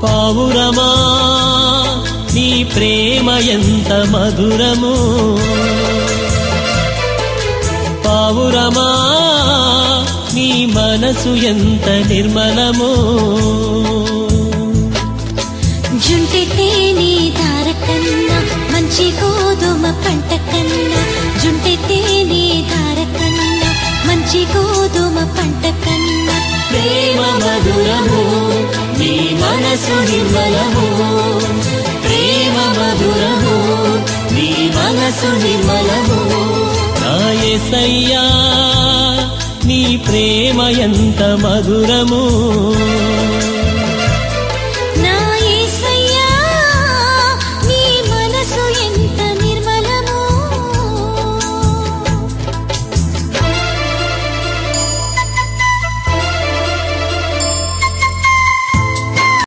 పావురమా నీ ప్రేమ ఎంత మధురము, పావురమా నీ మనసు ఎంత నిర్మలము. జుంటెతే నీ దార కన్నా మంచి గోధుమ పంట కన్నా, జుంటెతే నీ దార కన్నా మంచి గోధుమ పంట కన్నా. ప్రేమ మధురము నీ మనసు నిర్మలము, ప్రేమ మధురము నీ మనసు నిర్మలము. నా యేసయ్యా నీ ప్రేమ ఎంత మధురము.